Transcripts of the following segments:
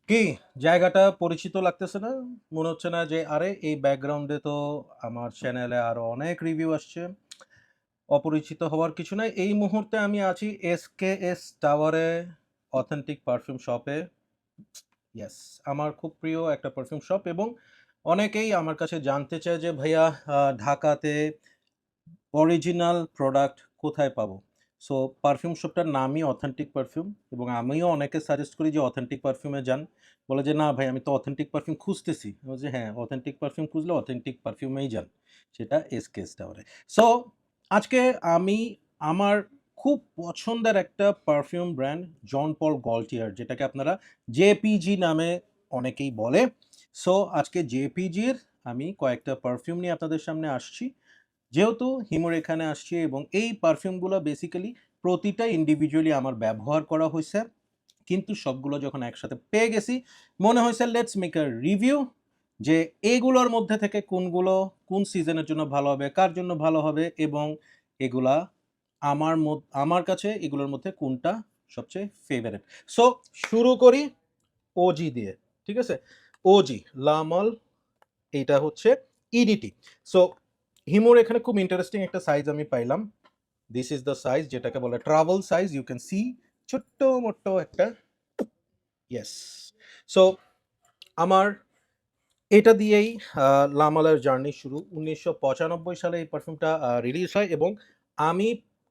কি জায়গাটা পরিচিত লাগতেছে না? মনে হচ্ছে না যে আরে এই ব্যাকগ্রাউন্ডে তো আমার চ্যানেলে আরো অনেক রিভিউ আসছে। অপরিচিত হওয়ার কিছু নাই। এই মুহূর্তে আমি আছি এসকেএস টাওয়ারে, অথেন্টিক পারফিউম শপে। ইয়েস, আমার খুব প্রিয় একটা পারফিউম শপ এবং অনেকেই আমার কাছে জানতে চায় যে ভাইয়া ঢাকাতে অরিজিনাল প্রোডাক্ট কোথায় পাবো? সো পারফিউম শপটার নামই অথেন্টিক পারফিউম এবং আমিও অনেকে সাজেস্ট করি যে অথেন্টিক পারফিউমে যান। বলে যে না ভাই আমি তো অথেন্টিক পারফিউম খুঁজতেছি। আমি বলছি হ্যাঁ, অথেন্টিক পারফিউম খুঁজলে অথেন্টিক পারফিউমেই যান। সেটা এসকেএস টাওয়ারে। সো আজকে আমি আমার খুব পছন্দের একটা পারফিউম ব্র্যান্ড জন পল গল্টিয়ার, যেটাকে আপনারা জেপিজি নামে অনেকেই বলে। সো আজকে জেপিজির আমি কয়েকটা পারফিউম নিয়ে আপনাদের সামনে আসছি। যেহেতু হিমুর এখানে আসছি এবং এই পারফিউমগুলো বেসিক্যালি প্রতিটা ইন্ডিভিজুয়ালি আমার ব্যবহার করা হয়েছে, কিন্তু সবগুলো যখন একসাথে পেয়ে গেছি মনে হয়েছে লেটস মেক আ রিভিউ যে এগুলোর মধ্যে থেকে কোনগুলো কোন সিজনের জন্য ভালো হবে, কার জন্য ভালো হবে এবং এগুলা আমার কাছে এগুলোর মধ্যে কোনটা সবচেয়ে ফেভারিট। সো শুরু করি ওজি দিয়ে। ঠিক আছে, ওজি লামল, এইটা হচ্ছে ইডিটি। সো হিমোর এখানে খুব ইন্টারেস্টিং একটা সাইজ আমি পাইলাম। দিস ইজ দ্য সাইজ, যেটাকে বলে travel size. You can see ছোট্ট মোট্ট একটা। ইয়েস। সো আমার এটা দিয়েই লামালার জার্নি শুরু। 1995 সালে এই পারফিউমটা রিলিজ হয় এবং আমি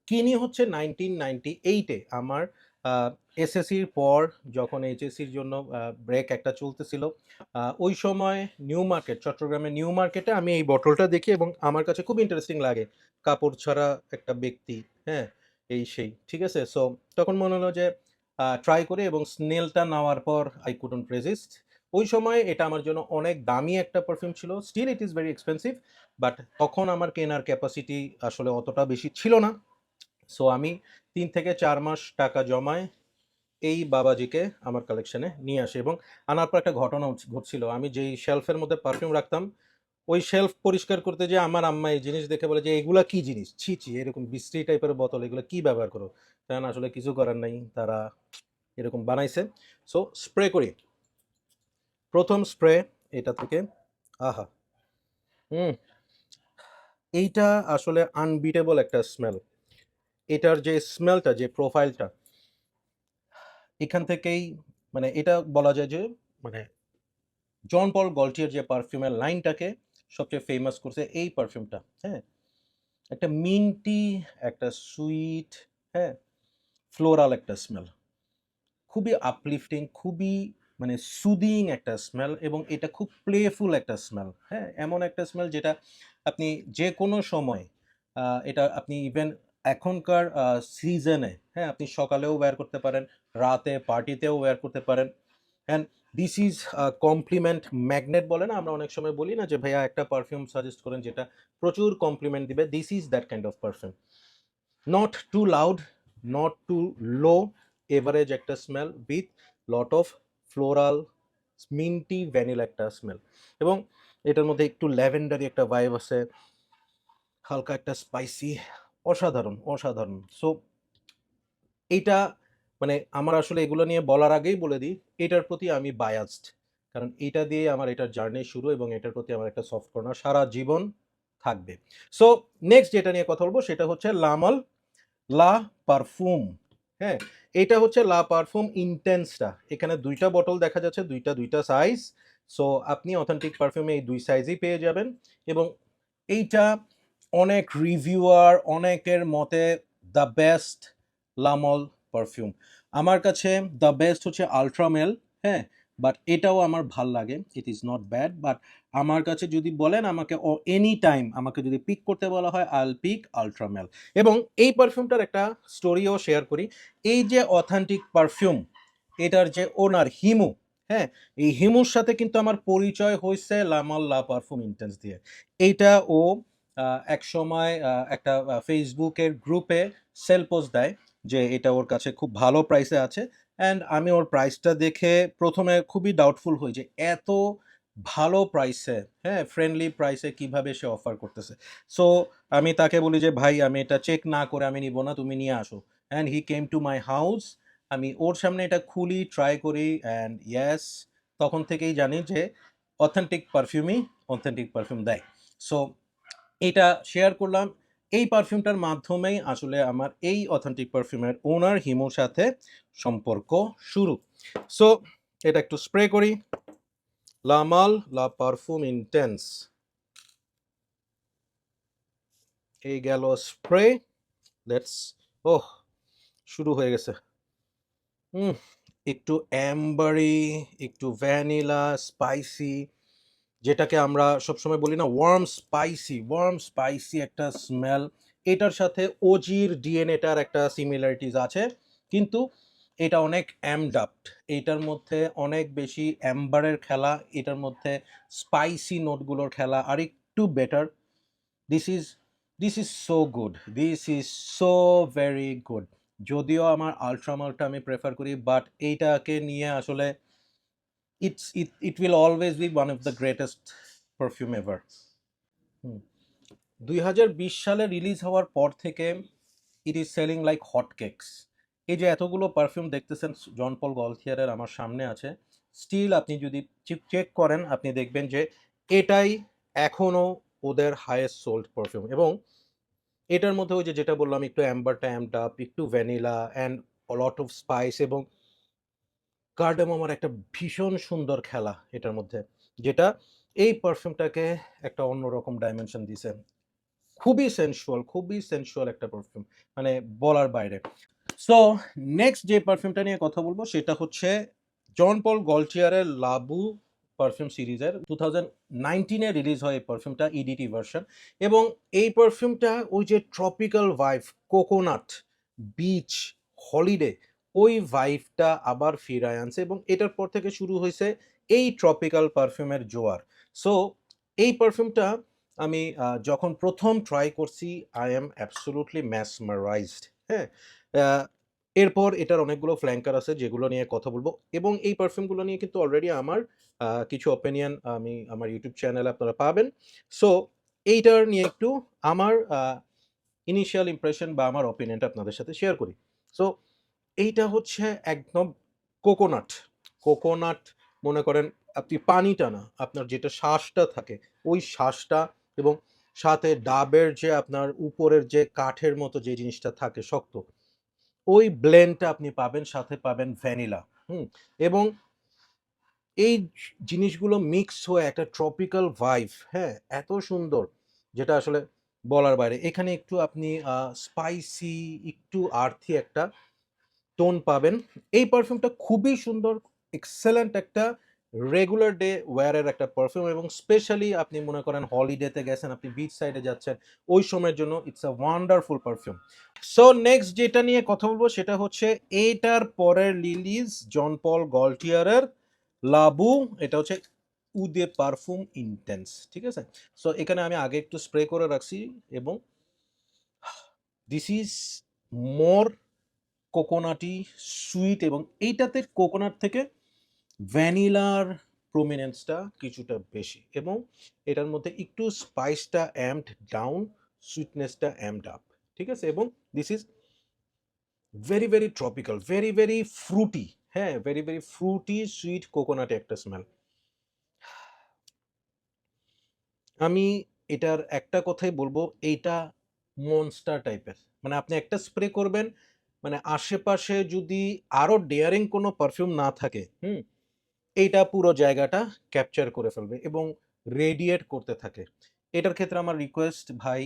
কিনি হচ্ছে 1998-এ। আমার এসএসসির পর যখন এইচএসসির জন্য ব্রেক একটা চলতেছিল, ওই সময় নিউ মার্কেট, চট্টগ্রামের নিউ মার্কেটে আমি এই বটলটা দেখি এবং আমার কাছে খুব ইন্টারেস্টিং লাগে। কাপড় ছাড়া একটা ব্যক্তি, হ্যাঁ, এই সেই। ঠিক আছে? সো তখন মনে হলো যে ট্রাই করি এবং স্নেলটা নেওয়ার পর আই কুডন্ট রেজিস্ট। ওই সময় এটা আমার জন্য অনেক দামি একটা পারফিউম ছিল। Still it is very expensive, but তখন আমার কেনার ক্যাপাসিটি আসলে অতটা বেশি ছিল না। সো আমি 3 থেকে 4 মাস টাকা জমায় এই বাবাজিকে আমার কালেকশনে নিয়ে আসি এবং আনার পর একটা ঘটনা ঘটছিল। আমি যেই শেলফের মধ্যে পারফিউম রাখতাম, ওই শেলফ পরিষ্কার করতে যেয়ে আমার আম্মা এই জিনিস দেখে বলে যে এগুলা কি জিনিস, ছি ছি, এরকম বিশ্রী টাইপের বোতল, এগুলো কি ব্যবহার করো? কারণ আসলে কিছু করার নাই, তারা এরকম বানাইছে। সো স্প্রে করি। প্রথম স্প্রে এটা থেকে। আহা! হুম, এইটা আসলে আনবিটেবল একটা স্মেল। এটার যে স্মেলটা, যে প্রোফাইলটা, এখান থেকেই মানে এটা বলা যায় যে মানে জন পল গল্টিয়ার যে পারফিউমের লাইনটাকে সবচেয়ে ফেমাস করছে এই পারফিউমটা। হ্যাঁ? একটা মিন্টি, একটা সুইট, হ্যাঁ, ফ্লোরাল একটা স্মেল। খুবই আপলিফটিং, খুবই মানে সুদিং একটা স্মেল এবং এটা খুব প্লেফুল একটা স্মেল। হ্যাঁ, এমন একটা স্মেল যেটা আপনি যে কোনো সময় এটা আপনি ইভেন এখনকার সিজনে, হ্যাঁ, আপনি সকালেও ওয়্যার করতে পারেন, রাতে পার্টিতেও ওয়্যার করতে পারেন। And this is compliment magnet বলে না, আমরা অনেক সময় বলি না যে ভাইয়া একটা পারফিউম সাজেস্ট করেন যেটা প্রচুর কমপ্লিমেন্ট দিবে। This is that kind of perfume. Not too loud, not too low, average একটা smell with lot of floral minty vanilla একটা স্মেল এবং এটার মধ্যে একটু ল্যাভেন্ডারি একটা ভাইব আছে, হালকা একটা স্পাইসি। অসাধারণ, অসাধারণ। সো এইটা মানে আমার আসলে এগুলো নিয়ে বলার আগেই বলে দিই, এটার প্রতি আমি বায়াসড। কারণ এটা দিয়ে আমার এটার জার্নি শুরু এবং এটার প্রতি আমার একটা সফট কর্নার সারা জীবন থাকবে। সো নেক্সট যেটা নিয়ে কথা বলবো সেটা হচ্ছে লামাল লা পারফুম। হ্যাঁ, এটা হচ্ছে লা পারফুম ইন্টেন্সটা। এখানে দুইটা বোতল দেখা যাচ্ছে, দুইটা দুইটা সাইজ। সো আপনি অথেন্টিক পারফিউমে এই দুই সাইজই পেয়ে যাবেন এবং এইটা অনেক রিভিউয়ার অনেকের মতে দ্য বেস্ট লামল পারফিউম। আমার কাছে দ্য বেস্ট হচ্ছে আল্ট্রামেল। হ্যাঁ, বাট এটাও আমার ভাল লাগে, it is not bad, but আমার কাছে যদি বলেন আমাকে এনি টাইম আমাকে যদি পিক করতে বলা হয় আইল পিক আল্ট্রামেল। এবং এই পারফিউমটার একটা স্টোরিও শেয়ার করি। এই যে অথেন্টিক পারফিউম, এটার যে ওনার হিমু, হ্যাঁ, এই হিমুর সাথে কিন্তু আমার পরিচয় হয়েছে লামাল লা পারফিউম ইন্টেন্স দিয়ে। এইটা ও এক সময় একটা ফেসবুকের গ্রুপে সেল পোস্ট দেয় যে এটা ওর কাছে খুব ভালো প্রাইসে আছে। অ্যান্ড আমি ওর প্রাইসটা দেখে প্রথমে খুবই ডাউটফুল হই যে এত ভালো প্রাইসে, হ্যাঁ, ফ্রেন্ডলি প্রাইসে কিভাবে সে অফার করতেছে। সো আমি তাকে বলি যে ভাই আমি এটা চেক না করে আমি নিব না, তুমি নিয়ে আসো। And he came to my house. আমি ওর সামনে এটা খুলি, ট্রাই করি অ্যান্ড ইয়েস, তখন থেকেই জানি যে অথেন্টিক পারফিউমই অথেন্টিক পারফিউম দেয়। সো এটা শেয়ার করলাম। এই পারফিউমটার মাধ্যমেই আসলে আমার এই অথেন্টিক পারফিউমের ওনার হিমুর সাথে সম্পর্ক শুরু। সো এটা একটু স্প্রে করি। লা মাল লা পারফিউম ইন্টেন্স, এই গেল স্প্রে। লেটস, ওহ, শুরু হয়ে গেছে। একটু অ্যাম্বারি, একটু ভ্যানিলা, স্পাইসি, যেটাকে আমরা সবসময় বলি না ওয়ার্ম স্পাইসি একটা স্মেল। এটার সাথে ওজির ডিএনএটার একটা সিমিলারিটিস আছে, কিন্তু এটা অনেক অ্যামডাপড। এটার মধ্যে অনেক বেশি অ্যাম্বারের খেলা, এটার মধ্যে স্পাইসি নোটগুলোর খেলা আর একটু better. This is this is so good, this is so very good. যদিও আমার আল্ট্রামালটা আমি প্রেফার করি, বাট এইটাকে নিয়ে আসলে it will always be one of the greatest perfume ever. 2020 সালে রিলিজ হওয়ার পর থেকে it is selling like hot cakes. এই যে এতগুলো পারফিউম দেখতেছেন জন পল গলথিয়ারের আমার সামনে আছে, স্টিল আপনি যদি চেক করেন আপনি দেখবেন যে এটাই এখনও ওদের হাইয়েস্ট সোল্ড পারফিউম। এবং এটার মধ্যে ওই যে যেটা বললাম, একটু অ্যাম্বারটা অ্যাম্পড আপ, একটু vanilla and lot of spice, এবং কার্ডামমের একটা ভীষণ সুন্দর খেলা এটার মধ্যে, যেটা এই পারফিউমটাকে একটা অন্যরকম ডাইমেনশন দিছে। খুবই সেনসুয়াল একটা পারফিউম, মানে বলার বাইরে। সো নেক্সট যে পারফিউমটা নিয়ে কথা বলবো সেটা হচ্ছে জন পল গলটিয়ারের লাবু পারফিউম সিরিজের 2019-এ রিলিজ হয় এই পারফিউমটা, ইডিটি ভার্সন। এবং এই পারফিউমটা ওই যে tropical vibe, coconut, beach, holiday, ওই ভাইবটা আবার ফিরায় আনছে, এবং এটার পর থেকে শুরু হয়েছে এই ট্রপিক্যাল পারফিউমের জোয়ার। সো এই পারফিউমটা আমি যখন প্রথম ট্রাই করছি, আই এম অ্যাবসোলুটলি ম্যাসমারাইজড। হ্যাঁ, এরপর এটার অনেকগুলো ফ্ল্যাঙ্কার আছে যেগুলো নিয়ে কথা বলবো, এবং এই পারফিউমগুলো নিয়ে কিন্তু অলরেডি আমার কিছু অপিনিয়ন আমি আমার ইউটিউব চ্যানেলে আপনারা পাবেন। সো এইটার নিয়ে একটু আমার ইনিশিয়াল ইমপ্রেশন বা আমার অপিনিয়নটা আপনাদের সাথে শেয়ার করি। সো এইটা হচ্ছে একদম কোকোনাট। কোকোনাট মনে করেন আপনি পানিটা না, আপনার যেটা শ্বাসটা থাকে ওই শ্বাসটা, এবং সাথে ডাবের যে আপনার উপরের যে কাঠের মতো যে জিনিসটা থাকে শক্ত, ওই ব্লেন্ডটা আপনি পাবেন, সাথে পাবেন ভ্যানিলা। এবং এই জিনিসগুলো মিক্স হয়ে একটা ট্রপিক্যাল ভাইব, হ্যাঁ, এত সুন্দর, যেটা আসলে বলার বাইরে। এখানে একটু আপনি স্পাইসি, একটু আর্থি একটা টোন পাবেন। এই পারফিউমটা খুবই সুন্দর, এক্সেলেন্ট একটা রেগুলার ডে ওয়্যারের একটা পারফিউম, এবং স্পেশালি আপনি মনে করেন হলিডেতে গেছেন, আপনি বিচ সাইডে যাচ্ছেন, ওই সময়ের জন্য it's a wonderful perfume. So next যেটা নিয়ে কথা বলবো সেটা হচ্ছে এইটার পরের রিলিজ জন পল গলটিয়ারের লাবু। এটা হচ্ছে উদে পারফিউম ইন্টেন্স, ঠিক আছে? সো এখানে আমি আগে একটু স্প্রে করে রাখছি, এবং দিস ইজ মোর কোকোনাটি, সুইট, এবং এইটাতে কোকোনাট থেকে ভ্যানিলার প্রমিনেন্সটা কিছুটা বেশি, এবং এটার মধ্যে একটু স্পাইসটা অ্যাম্পড ডাউন, সুইটনেসটা অ্যাম্পড আপ, ঠিক আছে? এবং this is very very tropical, very very Frooti, হ্যাঁ, ভেরি ভেরি ফ্রুটি সুইট কোকোনাটে একটা স্মেল। আমি এটার একটা কথাই বলবো, এইটা মনস্টার টাইপের। মানে আপনি একটা স্প্রে করবেন, মানে আশেপাশে যদি আরো ডেয়ারিং কোনো পারফিউম না থাকে, এইটা পুরো জায়গাটা ক্যাপচার করে ফেলবে এবং রেডিয়েট করতে থাকে। এটার ক্ষেত্রে আমার রিকোয়েস্ট, ভাই,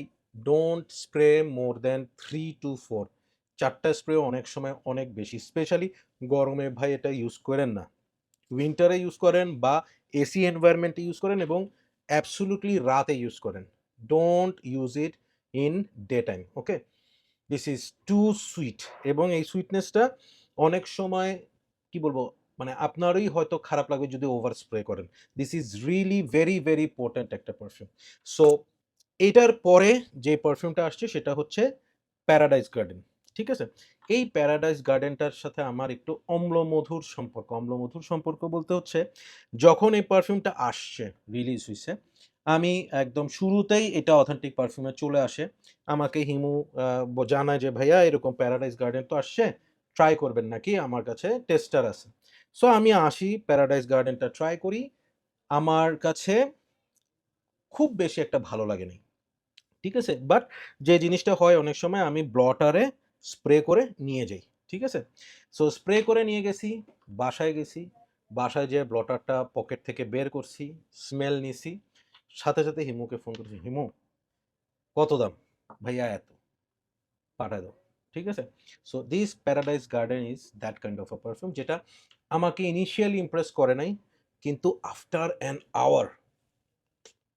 don't spray more than 3 to 4। 4টা স্প্রে অনেক সময় অনেক বেশি, স্পেশালি গরমে ভাই এটা ইউজ করেন না। উইন্টারে ইউজ করেন বা এসি এনভায়রনমেন্টে ইউজ করেন, এবং অ্যাবসোলুটলি রাতে ইউজ করেন। Don't use it in day time, okay? This is too sweet, এবং এই সুইটনেসটা অনেক সময় কি বলবো, মানে আপনারই হয়তো খারাপ লাগবে যদি ওভার স্প্রে করেন। This is really very very potent একটা পারফিউম। সো এইটার পরে যে পারফিউমটা আসছে সেটা হচ্ছে প্যারাডাইস গার্ডেন, ঠিক আছে? এই প্যারাডাইস গার্ডেনটার সাথে আমার একটু অম্লমধুর সম্পর্ক। অম্লমধুর সম্পর্ক বলতে হচ্ছে, যখন এই পারফিউমটা আসছে, রিলিজ হইছে, আমি একদম শুরুতেই এটা অথেন্টিক পারফিউমে চলে আসে। আমাকে হিমু জানায় যে, "ভাইয়া এরকম প্যারাডাইস গার্ডেন তো আসছে, ট্রাই করবেন নাকি, আমার কাছে টেস্টার আছে। সো আমি আসি, প্যারাডাইস গার্ডেনটা ট্রাই করি। আমার কাছে খুব বেশি একটা ভালো লাগেনি। ঠিক আছে? বাট যে জিনিসটা হয় অনেক সময় আমি ব্লটারে স্প্রে করে নিয়ে যাই। ঠিক আছে? সো স্প্রে করে নিয়ে গেছি, বাসায় গেছি। বাসায় যেয়ে ব্লটারটা পকেট থেকে বের করছি, স্মেল নিছি। সাথে, সাথে হিমুকে ফোন করেছি, "হিমু কত দাম?" "ভাইয়া এত, পাঠায় দাও।" ঠিক আছে? So this paradise garden is that kind of a perfume যেটা আমাকে ইনিশিয়ালি ইমপ্রেস করে নাই। কিন্তু after an hour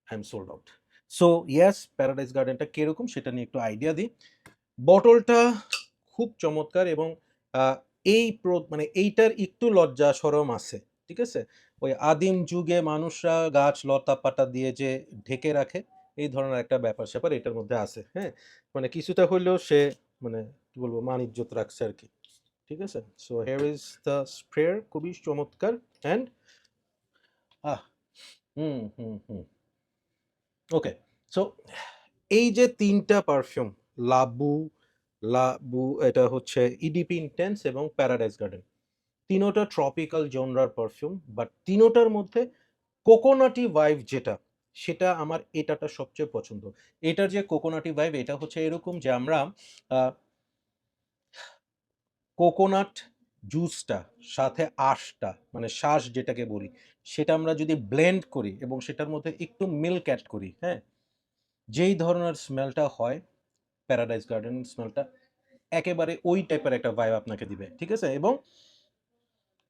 I am sold out. So yes, paradise গার্ডেনটা কিরকম সেটা নিয়ে একটু আইডিয়া দিই। বটলটা খুব চমৎকার এবং আ মানে এইটার একটু লজ্জা শরম আছে। ঠিক আছে? ওই আদিম যুগে মানুষরা গাছ লতা-পাতা দিয়ে যে ঢেকে রাখে, এই ধরনের একটা ব্যাপার-স্যাপার এটার মধ্যে আছে। হ্যাঁ? মানে কিছুটা হইলেও সে মানে কি বলবো মান-ইজ্জত রাখছে আরকি। ঠিক আছে? So here is the sprayer, খুবই চমৎকার and ah! Hmm. Okay. So এই যে ৩ টা পারফিউম লাবু, লাবু এটা হচ্ছে ইডিপি ইনটেন্স এবং প্যারাডাইস গার্ডেন। ৩ টা ট্রপিক্যাল জনরার পারফিউম বাট ৩ টার মধ্যে কোকোনাটি ভাইব যেটা, সেটা আমার এটাটা সবচেয়ে পছন্দ। এটার যে কোকোনাটি ভাইব এটা হচ্ছে এরকম যে আমরা আ কোকোনাট জুসটা সাথে আঁশটা মানে শাঁস যেটাকে বলি, সেটা আমরা যদি ব্লেন্ড করি এবং সেটার মধ্যে একটু মিল্ক এড করি, হ্যাঁ? যেই ধরনের স্মেলটা হয় প্যারাডাইস গার্ডেন স্মেলটা একেবারে ওই টাইপের একটা ভাইব আপনাকে দিবে। ঠিক আছে? এবং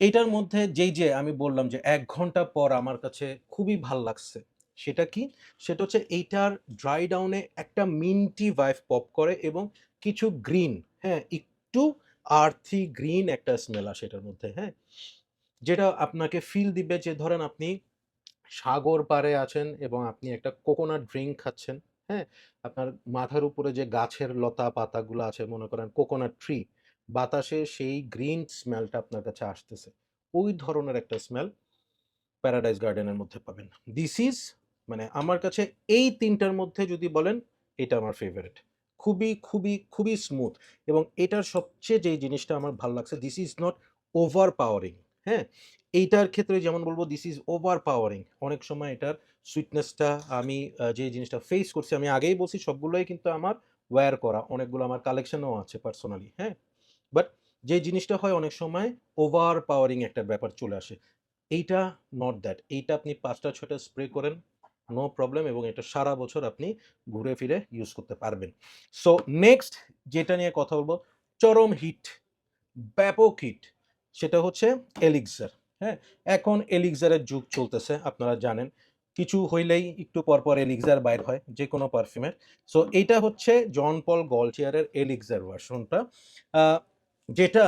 এইটার মধ্যে যেই যে আমি বললাম যে ১ ঘন্টা পর আমার কাছে খুবই ভাল লাগছে। সেটা কি? সেটা হচ্ছে এইটার ড্রাই ডাউন এ একটা মিন্টি ভাইব পপ করে এবং কিছু গ্রিন, হ্যাঁ? একটু আর্থি গ্রিন একটা স্মেল আসে এটার মধ্যে, হ্যাঁ? যেটা আপনাকে ফিল দিবে যে ধরেন আপনি সাগর পাড়ে আছেন এবং আপনি একটা কোকোনাট ড্রিংক খাচ্ছেন, হ্যাঁ? আপনার মাথার উপরে যে গাছের লতা পাতাগুলো আছে মনে করেন কোকোনাট ট্রি, বাতাসে সেই গ্রিন স্মেলটা আপনার কাছে আসতেছে। ওই ধরনের একটা স্মেল প্যারাডাইস গার্ডেনের মধ্যে পাবেন। দিস ইজ মানে আমার কাছে এই ৩ টার মধ্যে যদি বলেন এটা আমার ফেভারিট। খুবই স্মুথ এবং এটার সবচেয়ে যেই জিনিসটা আমার ভাল লাগছে this is not over powering, হ্যাঁ? এইটার ক্ষেত্রে যেমন বলব দিস ইজ ওভার পাওয়ারিং। অনেক সময় এটার সুইটনেসটা আমি যে জিনিসটা ফেস করছি আমি আগেই বলছি সবগুলোই কিন্তু আমার ওয়্যার করা। অনেকগুলো আমার কালেকশনেও আছে পার্সোনালি, হ্যাঁ? বাট যে জিনিসটা হয় অনেক সময় ওভার পাওয়ারিং একটা ব্যাপার চলে আসে। এইটা নট দ্যাট। এইটা আপনি ৫ টা ৬ টা স্প্রে করেন, নো প্রবলেম এবং এটা সারা বছর আপনি ঘুরে ফিরে ইউজ করতে পারবেন। সো নেক্সট যেটা নিয়ে কথা বলব, চরম হিট, ব্যাপক হিট সেটা হচ্ছে এলিক্সার, হ্যাঁ? এখন এলিক্সারের যুগ চলতেছে আপনারা জানেন। কিছু হইলেই একটু পরপর এলিক্সার বাইর হয় যেকোনো পারফিউমের। সো এইটা হচ্ছে জন পল গল্টিয়ারের এলিক্সার ভার্সনটা। আ যেটা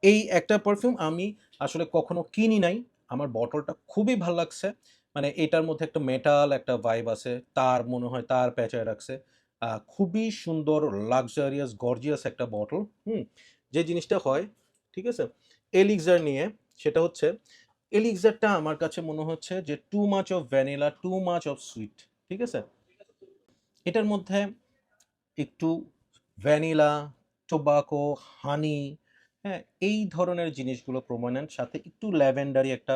এই একটা পারফিউম আমি আসলে কখনো কিনি নাই। আমার বটলটা খুবই ভাল লাগছে। মানে এটার মধ্যে একটা মেটাল একটা ভাইব আছে। তার মনে হয় তার পেঁচায় রাখছে। খুবই সুন্দর লাক্সারিয়াস গর্জিয়াস একটা বটল। হুম? যে জিনিসটা হয়, ঠিক আছে? এলিক্সার নিয়ে সেটা হচ্ছে এলিক্সারটা আমার কাছে মনে হচ্ছে যে too much of vanilla, too much of sweet. ঠিক আছে? এটার মধ্যে একটু ভ্যানিলা, টোবাকো, হানি, হ্যাঁ? এই ধরনের জিনিসগুলো প্রোমিনেন্ট সাথে একটু ল্যাভেন্ডারি একটা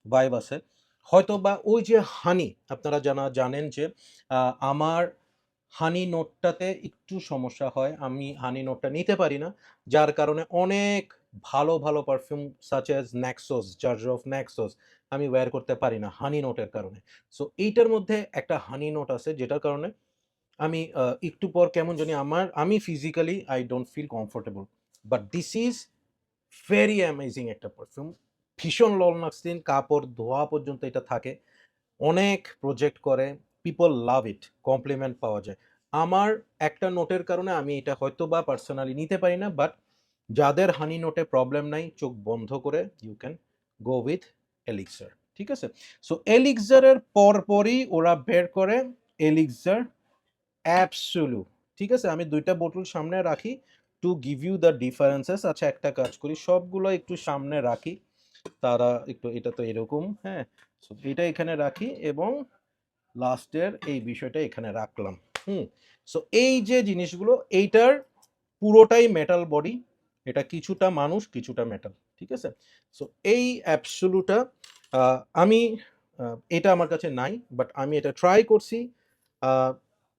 ভাইব আছে। হয়তোবা ওই যে হানি আপনারা জানেন যে আমার হানি নোটটাতে একটু সমস্যা হয়। আমি হানি নোটটা নিতে পারি না। যার কারণে অনেক ভালো perfume such as Naxos, Jar of Naxos আমি ওয়্যার করতে পারি না হানি নোটের কারণে। সো এইটার মধ্যে একটা হানি নোট আছে যেটার কারণে আমি একটু পর কেমন জানি আমি physically I don't feel comfortable. But this is very amazing একটা পারফিউম। ভীষণ লং লাস্টিং, কাপড় ধোয়া পর্যন্ত এটা থাকে। অনেক প্রজেক্ট করে। পিপল লাভ ইট। কমপ্লিমেন্ট পাওয়া যায়। আমার একটা নোটের কারণে আমি এটা হয়তোবা পার্সোনালি নিতে পারি না। বাট যাদের হানি নোটে প্রবলেম নাই, চোখ বন্ধ করে you can go with Elixir. ঠিক আছে? সো এলিক্সারের পরপরই ওরা বের করে এলিক্সার অ্যাবসোলুট। ঠিক আছে? আমি ২ টা বোতল সামনে রাখি to give you the differences. আচ্ছা একটা কাজ করি, সবগুলো একটু সামনে রাখি। তারা একটু এটা তো এরকম, হ্যাঁ? সো এটা এখানে রাখি এবং লাস্টের এই বিষয়টা এখানে রাখলাম। হুম? সো এই যে জিনিসগুলো এইটার পুরোটাই মেটাল বডি। এটা কিছুটা মানুষ কিছুটা মেটাল, ঠিক আছে? সো এই অ্যাবসোলুটা আমি এটা আমার কাছে নাই, বাট আমি এটা ট্রাই করছি।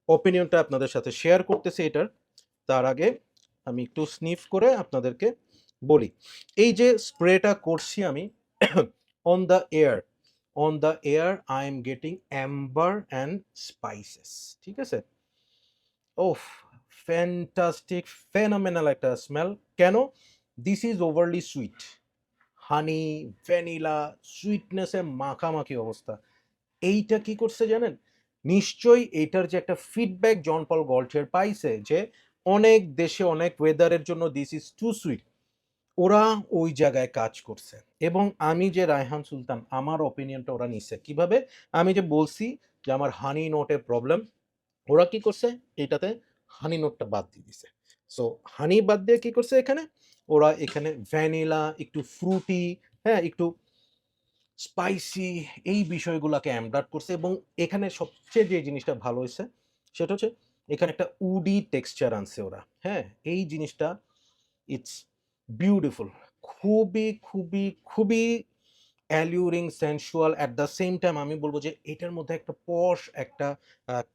অপিনিয়নটা আপনাদের সাথে শেয়ার করতেছি এটার। তার আগে আমি একটু স্নিফ করে আপনাদেরকে বলি, এই যে স্প্রেটা করছি আমি on the air, on the air I am getting amber and spices, ঠিক আছে? ওফ, ফ্যান্টাস্টিক, ফেনোমেনাল একটা স্মেল। কেন? This is overly sweet, honey, vanilla, সুইটনেসে মাখামাখি অবস্থা। এইটা কি করছে জানেন? নিশ্চয়ই এইটার যে একটা ফিডব্যাক জন পল গল্টিয়ার পাইছে যে অনেক দেশে অনেক ওয়েদারের জন্য দিস ইজ টু সুইট, ওরা ওই জায়গায় কাজ করছে। এবং আমি যে রায়হান সুলতান, আমার অপিনিয়নটা ওরা নিছে কিভাবে? আমি যে বলছি যে আমার হানি নোটে প্রবলেম, ওরা কি করছে এটাতে হানি নোটটা বাদ দিয়ে দিছে। সো হানি বাদ দিয়ে কি করছে এখানে, ওরা এখানে ভ্যানিলা, একটু ফ্রুটি, হ্যাঁ, একটু স্পাইসি, এই বিষয়গুলোকে অ্যাড করছে। এবং এখানে সবচেয়ে যে জিনিসটা ভালো হয়েছে সেটা হচ্ছে এখানে একটা উডি টেক্সচার আনছে ওরা, হ্যাঁ, এই জিনিসটা ইটস বিউটিফুল, খুবই খুবই খুবই alluring, sensual, at the same time আমি বলবো যে এটার মধ্যে একটা পশ, একটা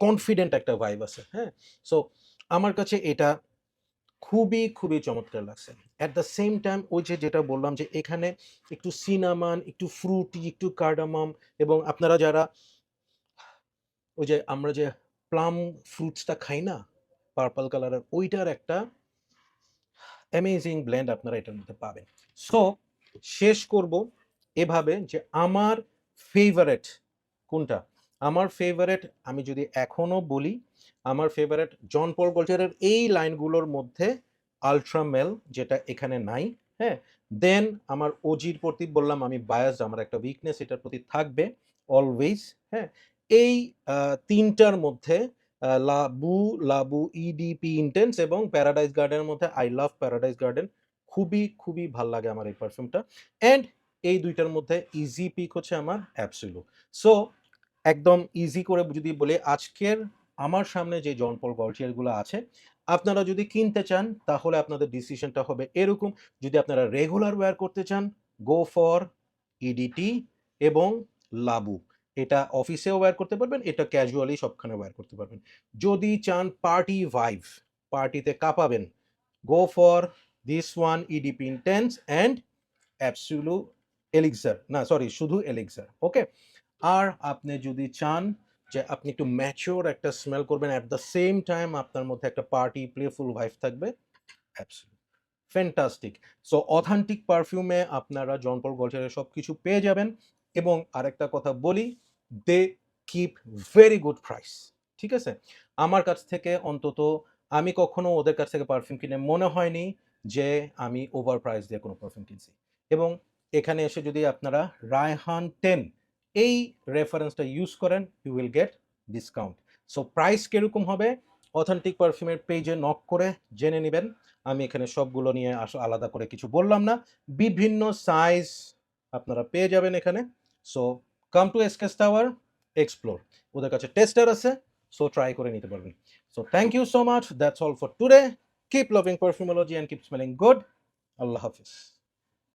কনফিডেন্ট একটা ভাইব আছে, হ্যাঁ। সো আমার কাছে এটা খুবই খুবই চমৎকার লাগছে। অ্যাট দ্য সেম টাইম ওই যে যেটা বললাম যে এখানে একটু সিনামন, একটু ফ্রুটি, একটু কার্ডামম, এবং আপনারা যারা ওই যে আমরা যে প্লাম ফ্রুটসটা খাই না, পার্পল কালারের, ওইটার একটা অ্যামেজিং ব্লেন্ড আপনারা এটার মধ্যে পাবেন। সো শেষ করব এভাবে যে আমার ফেভারেট কোনটা? আমার ফেভারেট, আমি যদি এখনো বলি, আমার ফেভারেট জন পল গল্টিয়ারের এই লাইনগুলোর মধ্যে আল্ট্রা মেল, যেটা এখানে নাই, হ্যাঁ। দেন আমার ওজির প্রতি বললাম আমি বায়াস, আমার একটা উইকনেস এটার প্রতি থাকবে অলওয়েজ, হ্যাঁ। এই তিনটার মধ্যে লাবু, লাবু ইডিপি ইন্টেন্স এবং প্যারাডাইস গার্ডেনের মধ্যে আই লাভ প্যারাডাইস গার্ডেন, খুবই খুবই ভাল লাগে আমার এই পারফিউমটা। অ্যান্ড এই দুইটার মধ্যে ইজি পিক হচ্ছে আমার অ্যাবসোলু। সো একদম ইজি করে যদি বলি, আজকের আমার সামনে যে জন পল গল্টিয়ারগুলো আছে, আপনারা যদি কিনতে চান তাহলে আপনাদের ডিসিশনটা হবে এরকম। যদি আপনারা রেগুলার ওয়্যার করতে চান, গো ফর ইডিটি এবং লাবু। এটা অফিসেও ওয়্যার করতে পারবেন, এটা ক্যাজুয়ালি সবখানে ওয়্যার করতে পারবেন। যদি চান পার্টি ভাইব, পার্টিতে কাঁপাবেন, go for this one, EDP intense and absolu elixir, না সরি, শুধু এলিক্সার, ওকে। আর আপনি যদি চান যে আপনি একটু ম্যাচিওর একটা স্মেল করবেন, অ্যাট দ্য সেম টাইম আপনার মধ্যে একটা পার্টি প্লেফুল ভাইব থাকবে, অ্যাবসোলুট ফ্যান্টাস্টিক। সো অথেন্টিক পারফিউমে আপনারা জন পল গল্টিয়ারের সব কিছু পেয়ে যাবেন। এবং আরেকটা কথা বলি, they keep very good price, ঠিক আছে? আমার কাছ থেকে অন্তত আমি কখনো ওদের কাছ থেকে পারফিউম কিনে মনে হয়নি যে আমি ওভার প্রাইস দিয়ে কোনো পারফিউম কিনছি। এবং এখানে এসে যদি আপনারা রায়হান 10 এই রেফারেন্সটা ইউজ করেন, you will get discount. So price কিরকম হবে অথেন্টিক পারফিউমের পেজে নক করে জেনে নেবেন। আমি এখানে সবগুলো নিয়ে আলাদা করে কিছু বললাম না। বিভিন্ন সাইজ আপনারা পেয়ে যাবেন এখানে। So come to SKS tower, explore. ওদের কাছে টেস্টার আছে, সো ট্রাই করে নিতে পারবেন। So thank you so much, that's all for today. Keep loving Perfumology and keep smelling good. আল্লাহ হাফিজ।